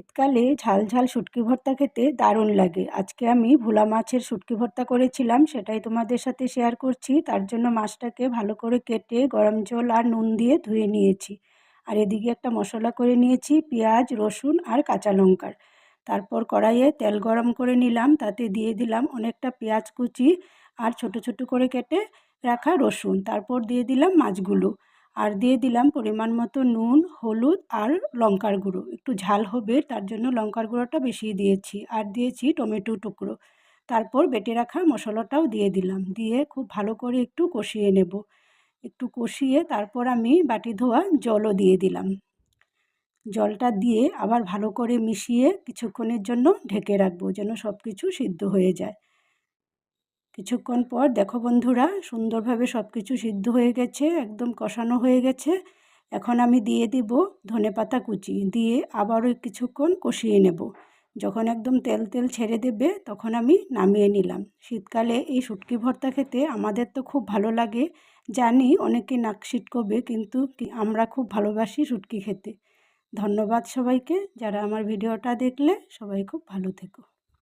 শীতকালে ঝাল ঝাল শুটকি ভর্তা খেতে দারুণ লাগে। আজকে আমি ভোলা মাছের শুটকি ভর্তা করেছিলাম, সেটাই তোমাদের সাথে শেয়ার করছি। তার জন্য মাছটাকে ভালো করে কেটে গরম জল আর নুন দিয়ে ধুয়ে নিয়েছি। আর এদিকে একটা মশলা করে নিয়েছি, পেঁয়াজ, রসুন আর কাঁচা লঙ্কার। তারপর কড়াইয়ে তেল গরম করে নিলাম, তাতে দিয়ে দিলাম অনেকটা পেঁয়াজ কুচি আর ছোট ছোট করে কেটে রাখা রসুন। তারপর দিয়ে দিলাম মাছগুলো আর দিয়ে দিলাম পরিমাণ মতো নুন, হলুদ আর লঙ্কার গুঁড়ো। একটু ঝাল হবে তার জন্য লঙ্কার গুঁড়োটা বেশি দিয়েছি, আর দিয়েছি টমেটো টুকরো। তারপর বেটে রাখা মশলাটাও দিয়ে দিলাম, দিয়ে খুব ভালো করে একটু কষিয়ে নেব। একটু কষিয়ে তারপর আমি বাটি ধোয়া জলও দিয়ে দিলাম। জলটা দিয়ে আবার ভালো করে মিশিয়ে কিছুক্ষণের জন্য ঢেকে রাখবো, যেন সব কিছু সিদ্ধ হয়ে যায়। কিছুক্ষণ পর দেখো বন্ধুরা, সুন্দরভাবে সব কিছু সিদ্ধ হয়ে গেছে, একদম কষানো হয়ে গেছে। এখন আমি দিয়ে দিব ধনেপাতা কুচি, দিয়ে আবারও কিছুক্ষণ কষিয়ে নেব। যখন একদম তেল তেল ছেড়ে দেবে তখন আমি নামিয়ে নিলাম। শীতকালে এই শুটকি ভর্তা খেতে আমাদের তো খুব ভালো লাগে। জানি অনেকে নাক সিটকবে, কিন্তু আমরা খুব ভালোবাসি শুটকি খেতে। ধন্যবাদ সবাইকে, যারা আমার ভিডিওটা দেখলে। সবাই খুব ভালো থেকো।